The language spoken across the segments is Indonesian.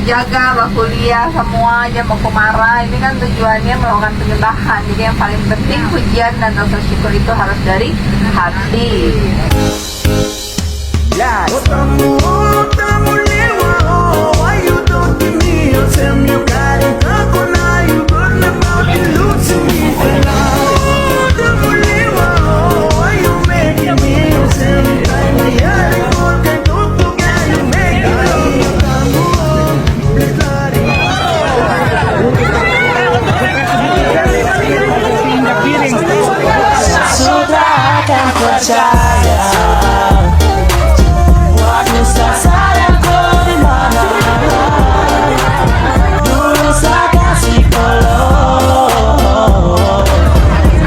jaga, mau kuliah, semua aja mau marah. Ini kan tujuannya melakukan penyembahan. Jadi yang paling penting pujian dan rasa syukur itu harus dari hati. Yes. Sudah akan percaya waktu sayangku di mana dulu saya kasih peluk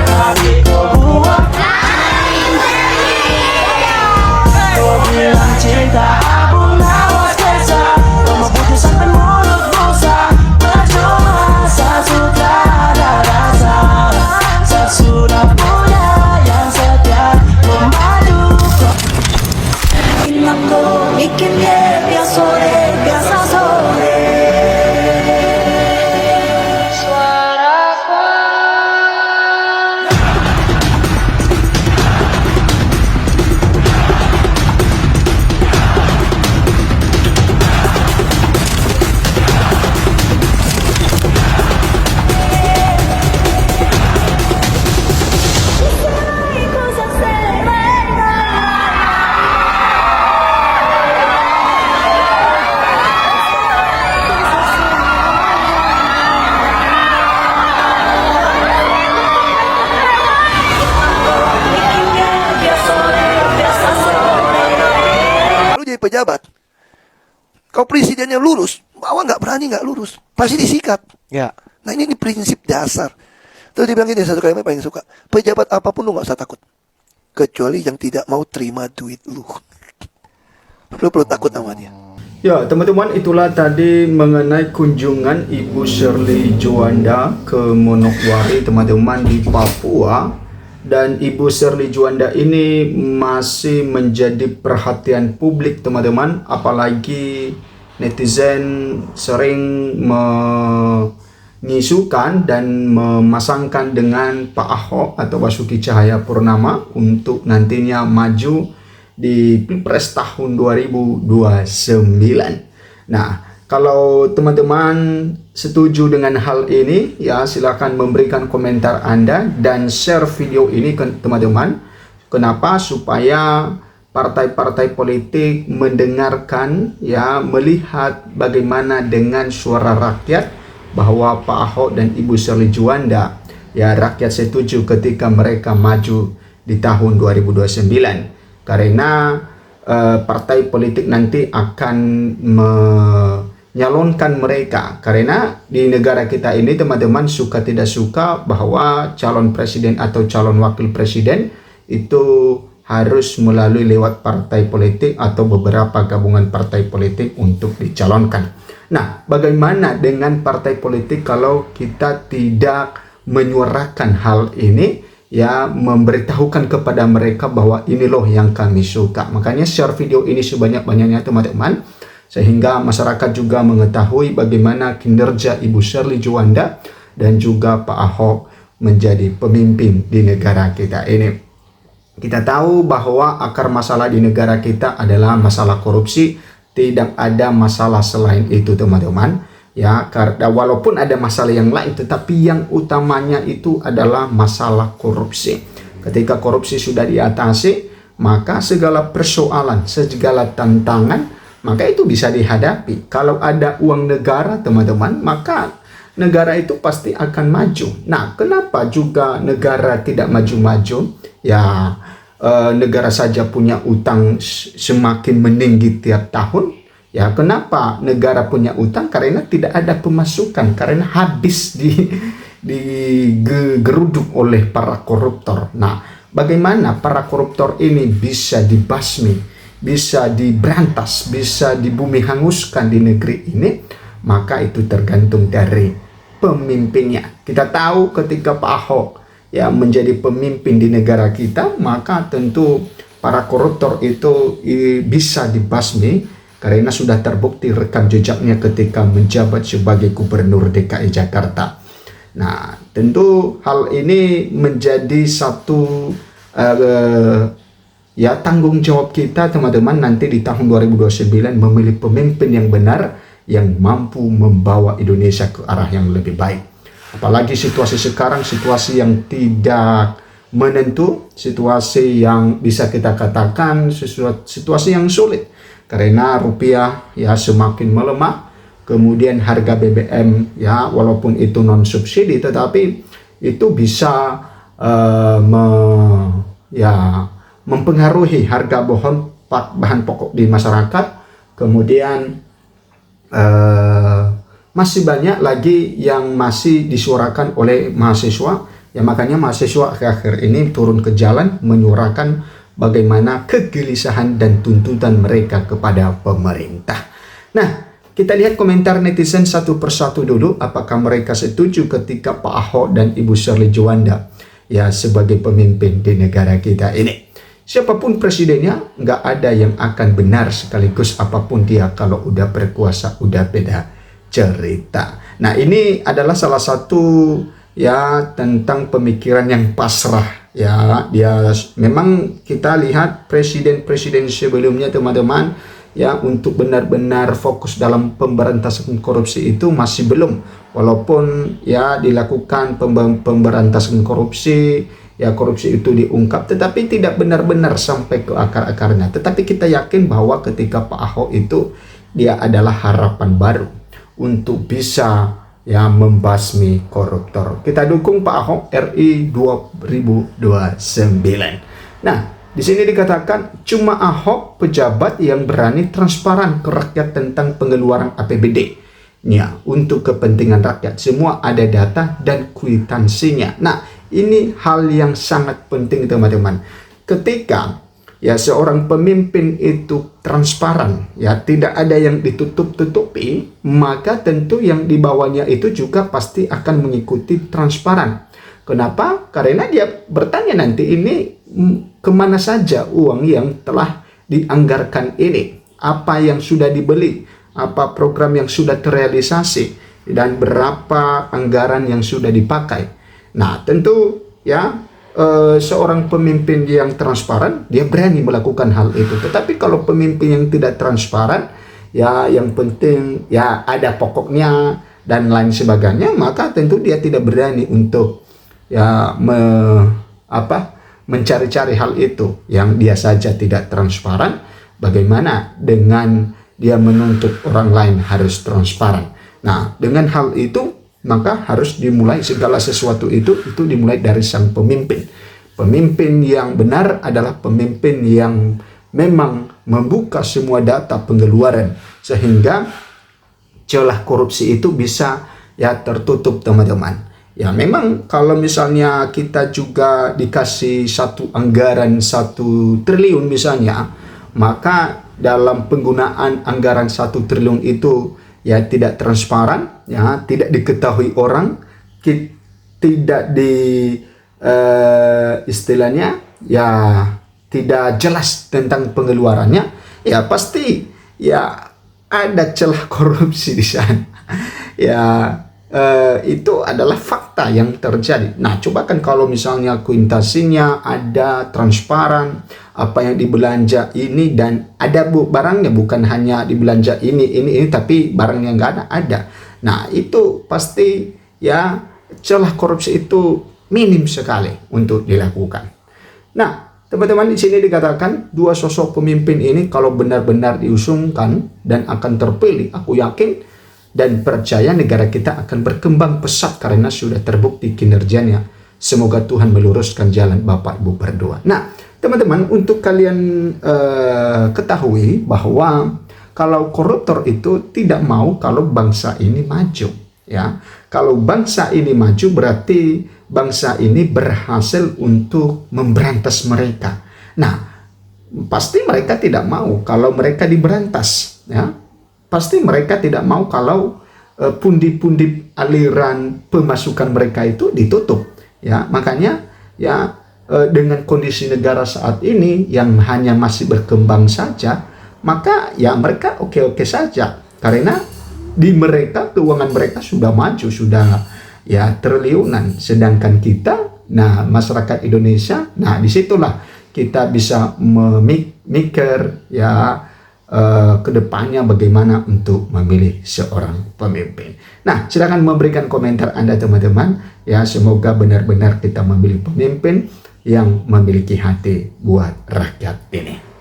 tapi kau buang kau bilang cinta abu nawas biasa kau mau putus sampai mulut busa percuma saya sudah ada rasa saya sudah punya yang setia memadu aku bikin dia biasa sore biasa sore suaraku Lu jadi pejabat, kau presidennya lurus, bawah nggak berani nggak lurus, pasti disikat. Ya. Nah ini prinsip dasar. Terus dia bilang gini, satu kalimat paling suka, pejabat apapun lu nggak usah takut, kecuali yang tidak mau terima duit lu. Lu perlu takut sama dia. Ya, teman-teman, itulah tadi mengenai kunjungan Ibu Shirley Juanda ke Manokwari, teman-teman, di Papua. Dan Ibu Shirley Juanda ini masih menjadi perhatian publik, teman-teman. Apalagi netizen sering mengisukan dan memasangkan dengan Pak Ahok atau Basuki Cahayapurnama untuk nantinya maju di Pilpres tahun 2029. Nah, kalau teman-teman setuju dengan hal ini, ya silakan memberikan komentar Anda dan share video ini ke teman-teman. Kenapa? Supaya partai-partai politik mendengarkan, ya, melihat bagaimana dengan suara rakyat bahwa Pak Ahok dan Ibu Shirley Juanda, ya, rakyat setuju ketika mereka maju di tahun 2029. Karena partai politik nanti akan menyalonkan mereka. Karena di negara kita ini, teman-teman, suka tidak suka bahwa calon presiden atau calon wakil presiden itu harus melalui lewat partai politik atau beberapa gabungan partai politik untuk dicalonkan. Nah, bagaimana dengan partai politik kalau kita tidak menyuarakan hal ini? Ya, memberitahukan kepada mereka bahwa ini loh yang kami suka. Makanya share video ini sebanyak-banyaknya, teman-teman, sehingga masyarakat juga mengetahui bagaimana kinerja Ibu Shirley Juanda dan juga Pak Ahok menjadi pemimpin di negara kita ini. Kita tahu bahwa akar masalah di negara kita adalah masalah korupsi. Tidak ada masalah selain itu, teman-teman. Ya, karena walaupun ada masalah yang lain, tetapi yang utamanya itu adalah masalah korupsi. Ketika korupsi sudah diatasi, maka segala persoalan, segala tantangan, maka itu bisa dihadapi. Kalau ada uang negara, teman-teman, maka negara itu pasti akan maju. Nah, kenapa juga negara tidak maju-maju? Ya, negara saja punya utang semakin meninggi tiap tahun. Ya, kenapa negara punya utang? Karena tidak ada pemasukan, karena habis digeruduk oleh para koruptor. Nah, bagaimana para koruptor ini bisa dibasmi, bisa diberantas, bisa dibumi hanguskan di negeri ini? Maka itu tergantung dari pemimpinnya. Kita tahu ketika Pak Ahok, ya, menjadi pemimpin di negara kita, maka tentu para koruptor itu bisa dibasmi karena sudah terbukti rekam jejaknya ketika menjabat sebagai Gubernur DKI Jakarta. Nah, tentu hal ini menjadi satu ya tanggung jawab kita teman-teman nanti di tahun 2029 memilih pemimpin yang benar yang mampu membawa Indonesia ke arah yang lebih baik. Apalagi situasi sekarang, situasi yang tidak menentu, situasi yang bisa kita katakan situasi yang sulit karena rupiah ya semakin melemah, kemudian harga BBM ya walaupun itu non subsidi tetapi itu bisa mempengaruhi harga bahan pokok di masyarakat. Kemudian masih banyak lagi yang masih disuarakan oleh mahasiswa, ya makanya mahasiswa akhir-akhir ini turun ke jalan menyuarakan bagaimana kegelisahan dan tuntutan mereka kepada pemerintah. Nah, kita lihat komentar netizen satu persatu dulu, apakah mereka setuju ketika Pak Ahok dan Ibu Shirley Juanda ya sebagai pemimpin di negara kita ini. Siapapun presidennya, nggak ada yang akan benar sekaligus apapun dia kalau udah berkuasa, udah beda cerita. Nah, ini adalah salah satu ya tentang pemikiran yang pasrah ya. Dia memang kita lihat presiden-presiden sebelumnya teman-teman ya untuk benar-benar fokus dalam pemberantasan korupsi itu masih belum. Walaupun ya dilakukan pemberantasan korupsi, ya korupsi itu diungkap, tetapi tidak benar-benar sampai ke akar-akarnya. Tetapi kita yakin bahwa ketika Pak Ahok itu dia adalah harapan baru untuk bisa ya membasmi koruptor. Kita dukung Pak Ahok RI 2029. Nah, di sini dikatakan cuma Ahok pejabat yang berani transparan ke rakyat tentang pengeluaran APBD. Ya, untuk kepentingan rakyat. Semua ada data dan kwitansinya. Nah, ini hal yang sangat penting teman-teman. Ketika ya seorang pemimpin itu transparan, ya tidak ada yang ditutup-tutupi, maka tentu yang di bawahnya itu juga pasti akan mengikuti transparan. Kenapa? Karena dia bertanya nanti ini kemana saja uang yang telah dianggarkan ini, apa yang sudah dibeli, apa program yang sudah terrealisasi, dan berapa anggaran yang sudah dipakai. Nah, tentu ya seorang pemimpin yang transparan, dia berani melakukan hal itu. Tetapi kalau pemimpin yang tidak transparan, ya yang penting ya ada pokoknya dan lain sebagainya, maka tentu dia tidak berani untuk ya mencari-cari hal itu. Yang dia saja tidak transparan, bagaimana dengan dia menuntut orang lain harus transparan. Nah, dengan hal itu maka harus dimulai segala sesuatu itu dimulai dari sang pemimpin. Pemimpin yang benar adalah pemimpin yang memang membuka semua data pengeluaran sehingga celah korupsi itu bisa ya tertutup teman-teman. Ya memang kalau misalnya kita juga dikasih satu anggaran 1 triliun misalnya, maka dalam penggunaan anggaran 1 triliun itu ya tidak transparan, ya tidak diketahui orang, tidak istilahnya ya tidak jelas tentang pengeluarannya, ya pasti ya ada celah korupsi di sana. Ya itu adalah fakta yang terjadi. Nah, coba kan kalau misalnya kuintasinya ada transparan, apa yang dibelanja ini dan ada barangnya, bukan hanya dibelanja ini tapi barangnya nggak ada. Nah, itu pasti ya celah korupsi itu minim sekali untuk dilakukan. Nah, teman-teman, di sini dikatakan 2 sosok pemimpin ini kalau benar-benar diusungkan dan akan terpilih, aku yakin dan percaya negara kita akan berkembang pesat karena sudah terbukti kinerjanya. Semoga Tuhan meluruskan jalan Bapak Ibu berdua. Nah, teman-teman, untuk kalian ketahui bahwa kalau koruptor itu tidak mau kalau bangsa ini maju. Ya, kalau bangsa ini maju berarti bangsa ini berhasil untuk memberantas mereka. Nah, pasti mereka tidak mau kalau mereka diberantas. Ya, pasti mereka tidak mau kalau pundi-pundi aliran pemasukan mereka itu ditutup. Ya, makanya ya dengan kondisi negara saat ini yang hanya masih berkembang saja, maka ya mereka oke-oke saja. Karena di mereka, keuangan mereka sudah maju, sudah ya triliunan. Sedangkan kita, nah masyarakat Indonesia, nah disitulah kita bisa memikir ya kedepannya bagaimana untuk memilih seorang pemimpin. Nah, silakan memberikan komentar Anda teman-teman. Ya, semoga benar-benar kita memilih pemimpin yang memiliki hati buat rakyat ini.